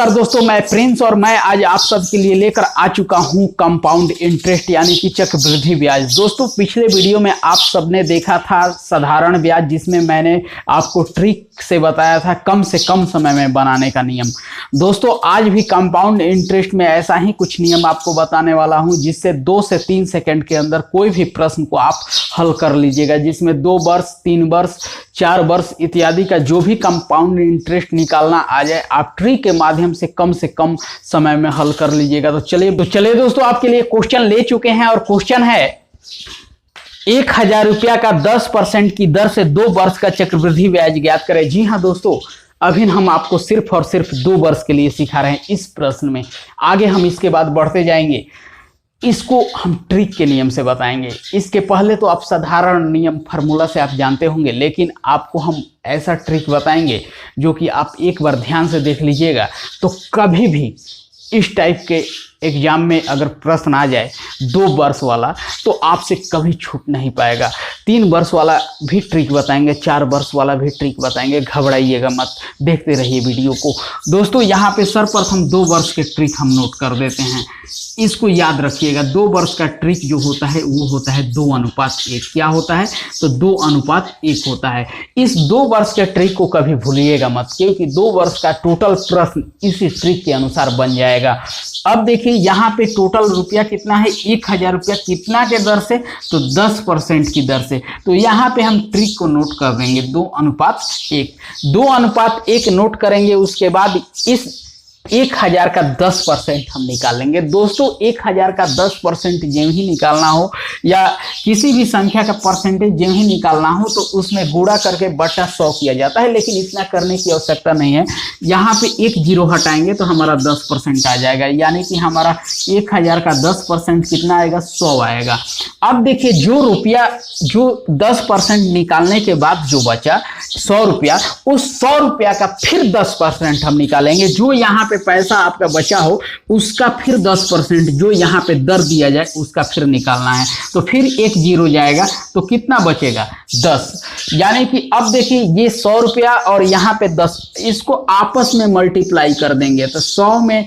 नमस्कार दोस्तों, मैं प्रिंस और मैं आज आप सबके लिए लेकर आ चुका हूं कंपाउंड इंटरेस्ट यानी कि चक्रवृद्धि ब्याज। दोस्तों पिछले वीडियो में आप सबने देखा था साधारण ब्याज, जिसमें मैंने आपको ट्रिक से बताया था कम से कम समय में बनाने का नियम। दोस्तों आज भी कंपाउंड इंटरेस्ट में ऐसा ही कुछ नियम आपको बताने वाला हूं, जिससे 2 से 3 सेकंड के अंदर कोई भी प्रश्न को आप हल कर लीजिएगा, जिसमें 2 वर्ष 3 वर्ष 4 वर्ष इत्यादि का जो भी कंपाउंड इंटरेस्ट निकालना आ जाए आप ट्रिक के माध्यम से कम समय में हल कर लीजिएगा। तो चलिए दोस्तों, आपके लिए क्वेश्चन ले चुके हैं और क्वेश्चन है 1000 रुपया का 10% की दर से 2 वर्ष का चक्रवृद्धि ब्याज ज्ञात करें। जी हाँ दोस्तों, अभी हम आपको सिर्फ और सिर्फ 2 वर्ष के लिए सिखा रहे हैं इस प्रश्न में। आगे हम इसके बाद बढ़ते जाएंगे, इसको हम ट्रिक के नियम से बताएंगे। इसके पहले तो आप साधारण नियम फार्मूला से आप जानते होंगे, लेकिन आपको हम ऐसा ट्रिक बताएंगे जो कि आप एक बार ध्यान से देख लीजिएगा तो कभी भी इस टाइप के एग्जाम में अगर प्रश्न आ जाए 2 वर्ष वाला तो आपसे कभी छूट नहीं पाएगा। 3 वर्ष वाला भी ट्रिक बताएंगे, 4 वर्ष वाला भी ट्रिक बताएंगे, घबराइएगा मत, देखते रहिए वीडियो को। दोस्तों यहाँ पे सर्वप्रथम 2 वर्ष के ट्रिक हम नोट कर देते हैं, इसको याद रखिएगा। 2 वर्ष का ट्रिक जो होता है वो होता है 2:1। क्या होता है? तो 2:1 होता है। इस 2 वर्ष के ट्रिक को कभी भूलिएगा मत, क्योंकि 2 वर्ष का टोटल प्रश्न इसी ट्रिक के अनुसार बन जाएगा। अब देखिए यहाँ पे टोटल रुपया कितना है, 1000 रुपया कितना के दर से, तो 10% की दर से। तो यहाँ पे हम ट्रिक को नोट कर देंगे 2:1। 2:1 नोट करेंगे, उसके बाद इस 1000 का 10% हम निकालेंगे। दोस्तों 1000 का 10% जो ही निकालना हो या किसी भी संख्या का परसेंटेज जो ही निकालना हो तो उसमें गुणा करके बटा 100 किया जाता है, लेकिन इतना करने की आवश्यकता नहीं है। यहाँ पे एक जीरो हटाएंगे तो हमारा 10% आ जाएगा, यानी कि हमारा 1000 का 10% कितना आएगा, 100 आएगा। अब देखिए जो रुपया जो 10% निकालने के बाद जो बचा 100 रुपया, उस 100 रुपया का फिर 10% हम निकालेंगे। जो यहाँ पे पैसा आपका बचा हो उसका फिर 10%, जो यहाँ पे दर दिया जाए उसका फिर निकालना है। तो फिर एक जीरो जाएगा तो कितना बचेगा, 10। यानी कि अब देखिए ये 100 रुपया और यहाँ पे 10, इसको आपस में मल्टीप्लाई कर देंगे तो 100 में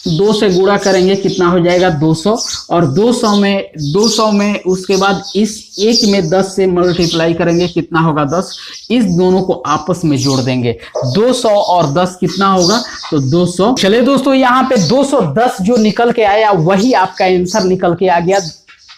2 से गुणा करेंगे, कितना हो जाएगा 200, और 200 में उसके बाद इस 1 में 10 से मल्टीप्लाई करेंगे, कितना होगा 10। इस दोनों को आपस में जोड़ देंगे, 200 और 10 कितना होगा, तो 200। चलिए दोस्तों यहाँ पे 210 जो निकल के आया वही आपका आंसर निकल के आ गया।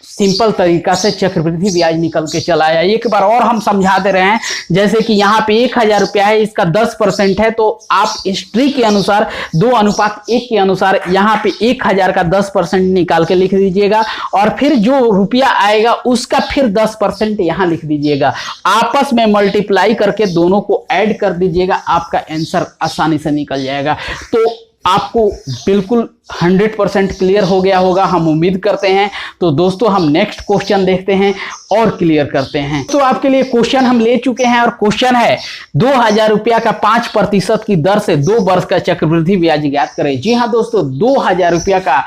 सिंपल तरीका से चक्रवृद्धि ब्याज निकल के चला आया। एक बार और हम समझा दे रहे हैं, जैसे कि यहाँ पे 1000 रुपया है, इसका 10% है, तो आप इस ट्रिक के अनुसार 2:1 के अनुसार यहाँ पे 1000 का 10% निकाल के लिख दीजिएगा, और फिर जो रुपया आएगा उसका फिर 10% यहाँ लिख दीजिएगा। आपस में मल्टीप्लाई करके दोनों को ऐड कर दीजिएगा, आपका आंसर आसानी से निकल जाएगा। तो आपको बिल्कुल 100% क्लियर हो गया होगा, हम उम्मीद करते हैं। तो दोस्तों हम नेक्स्ट क्वेश्चन देखते हैं और क्लियर करते हैं। तो आपके लिए क्वेश्चन हम ले चुके हैं और क्वेश्चन है 2000 रुपया का 5% की दर से 2 वर्ष का चक्रवृद्धि ब्याज ज्ञात करें। जी हाँ दोस्तों, 2000 रुपया का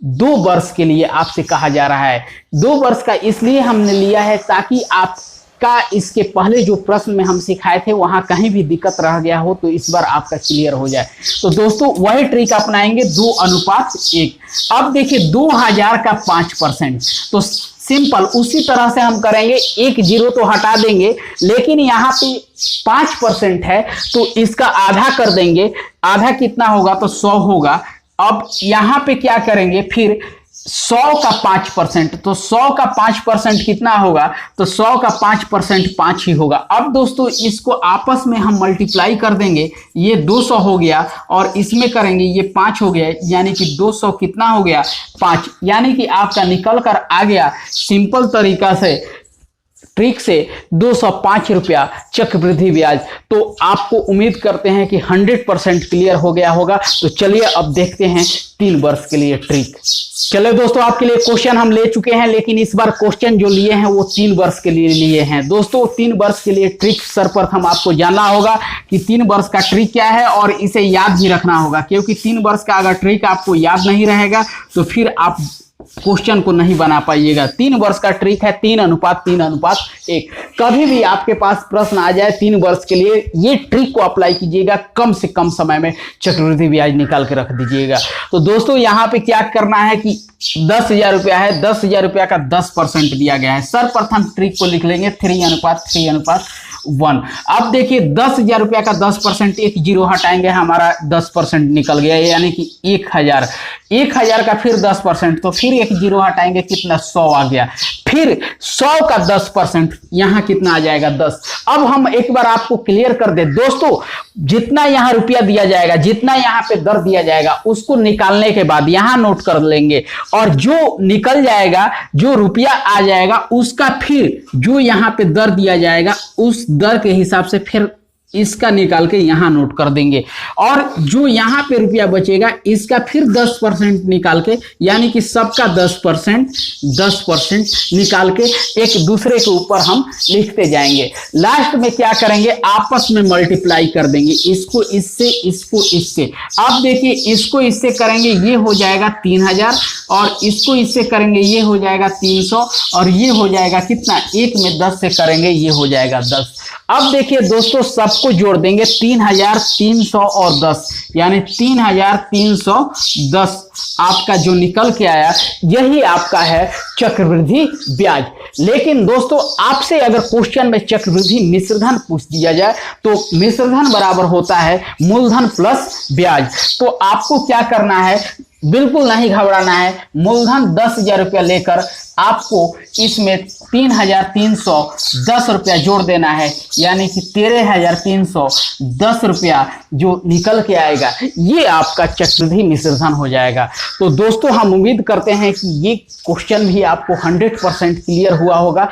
2 वर्ष के लिए आपसे कहा जा रहा है। 2 वर्ष का इसलिए हमने लिया है ताकि आप का इसके पहले जो प्रश्न में हम सिखाए थे वहां कहीं भी दिक्कत रह गया हो तो इस बार आपका क्लियर हो जाए। तो दोस्तों वही ट्रिक अपनाएंगे 2:1। अब देखिए 2000 का 5%, तो सिंपल उसी तरह से हम करेंगे, एक जीरो तो हटा देंगे, लेकिन यहाँ पे 5% है तो इसका आधा कर देंगे। आधा कितना होगा, तो 100 होगा। अब यहाँ पे क्या करेंगे, फिर 100 का 5%, तो 100 का 5% कितना होगा, तो 100 का 5% 5 ही होगा। अब दोस्तों इसको आपस में हम मल्टीप्लाई कर देंगे, ये 200 हो गया और इसमें करेंगे ये 5 हो गया, यानी कि 200 कितना हो गया, 5। यानी कि आपका निकल कर आ गया सिंपल तरीका से ट्रिक से 205 रुपया चक्रवृद्धि ब्याज। तो आपको उम्मीद करते हैं कि 100% क्लियर हो गया होगा। तो चलिए अब देखते हैं 3 वर्ष के लिए ट्रिक। चलिए दोस्तों आपके लिए क्वेश्चन हम ले चुके हैं, लेकिन इस बार क्वेश्चन जो लिए हैं वो 3 वर्ष के लिए लिए हैं। दोस्तों 3 वर्ष के लिए ट्रिक सर्वप्रथम आपको जानना होगा कि 3 वर्ष का ट्रिक क्या है और इसे याद भी रखना होगा, क्योंकि 3 वर्ष का अगर ट्रिक आपको याद नहीं रहेगा तो फिर आप क्वेश्चन को नहीं बना पाइएगा। 3 वर्ष का ट्रिक है, 3:3:1। कभी भी आपके पास प्रश्न आ जाए 3 वर्ष के लिए, ये ट्रिक को अप्लाई कीजिएगा, कम से कम समय में चक्रवृद्धि ब्याज निकाल के रख दीजिएगा। तो दोस्तों यहाँ पे क्या करना है कि 10,000 रुपया है, 10,000 रुपया का 10% दिया गया है। सर्वप्रथम ट्रिक को लिख लेंगे 3:3:1। अब देखिए 10,000 रुपया का 10%, एक जीरो हटाएंगे, हमारा 10% निकल गया, यानी कि 1,000। 1,000 का फिर 10%, तो फिर एक जीरो हटाएंगे, कितना 100 आ गया। फिर 100 का 10%, यहाँ कितना आ जाएगा 10। अब हम एक बार आपको क्लियर कर दे दोस्तों, जितना यहाँ रुपया दिया जाएगा, जितना यहाँ पे दर दिया जाएगा, उसको निकालने के बाद यहाँ नोट कर लेंगे, और जो निकल जाएगा, जो रुपया आ जाएगा, उसका फिर जो यहाँ पे दर दिया जाएगा, उस दर के हिसाब से फिर इसका निकाल के यहां नोट कर देंगे, और जो यहां पे रुपया बचेगा इसका फिर 10% निकाल के, यानी कि सबका 10% निकाल के एक दूसरे के ऊपर हम लिखते जाएंगे। लास्ट में क्या करेंगे, आपस में मल्टीप्लाई कर देंगे, इसको इससे, इसको इससे। अब देखिए इसको इससे करेंगे, ये हो जाएगा 3,000, और इसको इससे करेंगे, ये हो जाएगा 300, और ये हो जाएगा कितना, 1 में 10 से करेंगे, ये हो जाएगा 10। अब देखिए दोस्तों सबको जोड़ देंगे, 3,300 और 10, यानी 3,310 आपका जो निकल के आया, यही आपका है चक्रवृद्धि ब्याज। लेकिन दोस्तों आपसे अगर क्वेश्चन में चक्रवृद्धि मिश्रधन पूछ दिया जाए, तो मिश्रधन बराबर होता है मूलधन प्लस ब्याज। तो आपको क्या करना है, बिल्कुल नहीं घबराना है। मूलधन 10,000 रुपया लेकर आपको इसमें 3,310 रुपया जोड़ देना है, यानी कि 13,310 रुपया जो निकल के आएगा, ये आपका चक्रवृद्धि मिश्रधन हो जाएगा। तो दोस्तों हम उम्मीद करते हैं कि ये क्वेश्चन भी आपको 100% क्लियर हुआ होगा।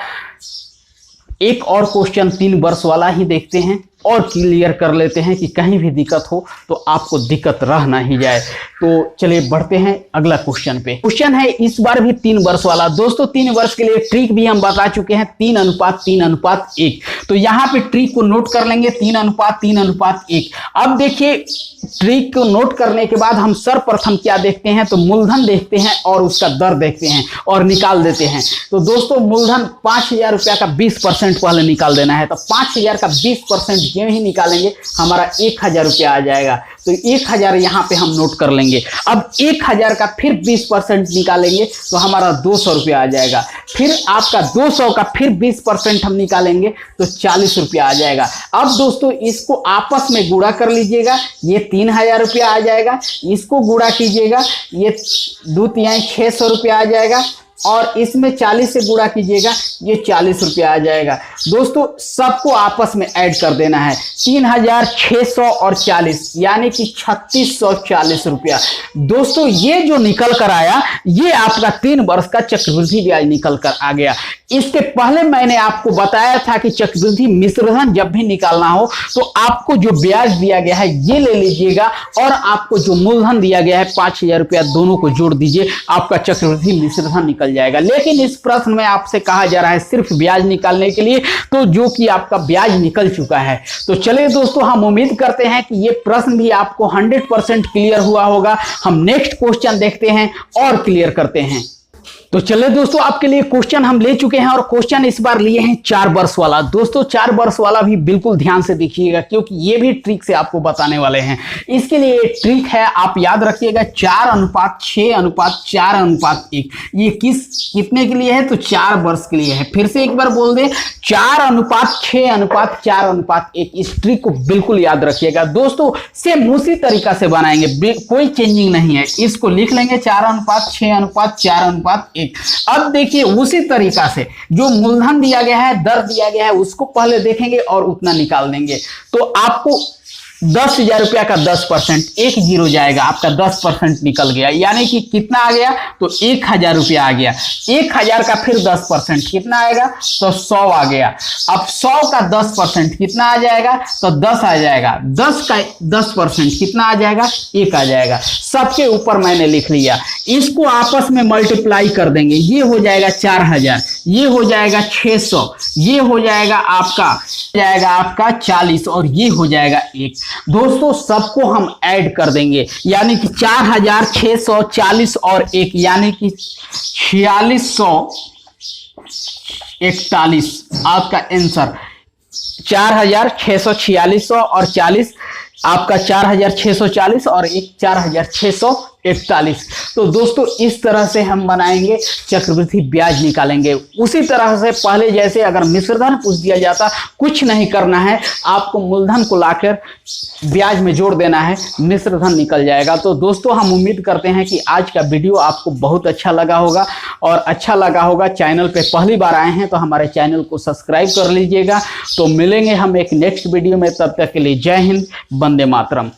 एक और क्वेश्चन 3 वर्ष वाला ही देखते हैं और क्लियर कर लेते हैं कि कहीं भी दिक्कत हो तो आपको दिक्कत रह ना ही जाए। तो चलिए बढ़ते हैं अगला क्वेश्चन पे। क्वेश्चन है इस बार भी 3 वर्ष वाला। दोस्तों 3 वर्ष के लिए ट्रिक भी हम बता चुके हैं, 3:3:1। तो यहाँ पे ट्रिक को नोट कर लेंगे, 3:3:1। अब देखिए ट्रिक को नोट करने के बाद हम सर्वप्रथम क्या देखते हैं, तो मूलधन देखते हैं और उसका दर देखते हैं और निकाल देते हैं। तो दोस्तों मूलधन 5,000 रुपया का 20% पहले निकाल देना है। तो 5,000 का 20% जो ही निकालेंगे हमारा 1,000 रुपया आ जाएगा। तो 1,000 यहाँ पे हम नोट कर लेंगे। अब 1,000 का फिर 20% निकालेंगे तो हमारा 200 रुपया आ जाएगा। फिर आपका 200 का फिर 20% हम निकालेंगे तो 40 रुपया आ जाएगा। अब दोस्तों इसको आपस में गुणा कर लीजिएगा, ये 3,000 रुपया आ जाएगा। इसको गुणा कीजिएगा, ये 2 तिहाई 600 रुपया आ जाएगा, और इसमें 40 से गुणा कीजिएगा, ये 40 रुपया आ जाएगा। दोस्तों सबको आपस में ऐड कर देना है, 3,600 और 40, यानी कि 3,640 रुपया। दोस्तों ये जो निकल कर आया, ये आपका 3 वर्ष का चक्रवृद्धि ब्याज निकल कर आ गया। इसके पहले मैंने आपको बताया था कि चक्रवृद्धि मिश्रधन जब भी निकालना हो तो आपको जो ब्याज दिया गया है ये ले लीजिएगा, और आपको जो मूलधन दिया गया है 5,000 रुपया, दोनों को जोड़ दीजिए, आपका चक्रवृद्धि मिश्रधन निकल जाएगा। लेकिन इस प्रश्न में आपसे कहा जा रहा है सिर्फ ब्याज निकालने के लिए, तो जो कि आपका ब्याज निकल चुका है। तो चलिए दोस्तों हम उम्मीद करते हैं कि ये प्रश्न भी आपको 100% क्लियर हुआ होगा। हम नेक्स्ट क्वेश्चन देखते हैं और क्लियर करते हैं। तो चलिए दोस्तों आपके लिए क्वेश्चन हम ले चुके हैं, और क्वेश्चन इस बार लिए हैं 4 वर्ष वाला। दोस्तों 4 वर्ष वाला भी बिल्कुल ध्यान से देखिएगा, क्योंकि ये भी ट्रिक से आपको बताने वाले हैं। इसके लिए ट्रिक है, आप याद रखिएगा, 4:6:4:1। ये कितने के लिए है, तो 4 वर्ष के लिए है। फिर से एक बार बोल दे, 4:6:4:1। इस ट्रिक को बिल्कुल याद रखिएगा दोस्तों। सेम उसी तरीका से बनाएंगे, कोई चेंजिंग नहीं है। इसको लिख लेंगे 4:6:4:1। अब देखिए उसी तरीका से जो मूलधन दिया गया है, दर दिया गया है, उसको पहले देखेंगे और उतना निकाल देंगे। तो आपको 10,000 रुपया का 10%, 1 जीरो जाएगा, आपका 10% निकल गया, यानी कि कितना आ गया, तो 1,000 रुपया आ गया। 1,000 का फिर 10% कितना आएगा, तो 100 आ गया। अब 100 का 10% कितना आ जाएगा, तो 10 आ जाएगा। 10 का 10% कितना आ जाएगा, 1 आ जाएगा। सबके ऊपर मैंने लिख लिया। इसको आपस में मल्टीप्लाई कर देंगे, ये हो जाएगा 4000, ये हो जाएगा 600, ये हो जाएगा आपका 40 और ये हो जाएगा 1। दोस्तों सबको हम ऐड कर देंगे, यानी कि 4640 और 1 यानी कि 4641 आपका आंसर। 4646 और 40 आपका 4640 और 4641। तो दोस्तों इस तरह से हम बनाएंगे, चक्रवृद्धि ब्याज निकालेंगे। उसी तरह से पहले जैसे अगर मिश्रधन पूछ दिया जाता, कुछ नहीं करना है, आपको मूलधन को लाकर ब्याज में जोड़ देना है, मिश्रधन निकल जाएगा। तो दोस्तों हम उम्मीद करते हैं कि आज का वीडियो आपको बहुत अच्छा लगा होगा, और अच्छा लगा होगा चैनल पे पहली बार आए हैं तो हमारे चैनल को सब्सक्राइब कर लीजिएगा। तो मिलेंगे हम एक नेक्स्ट वीडियो में, तब तक के लिए जय हिंद, वंदे मातरम।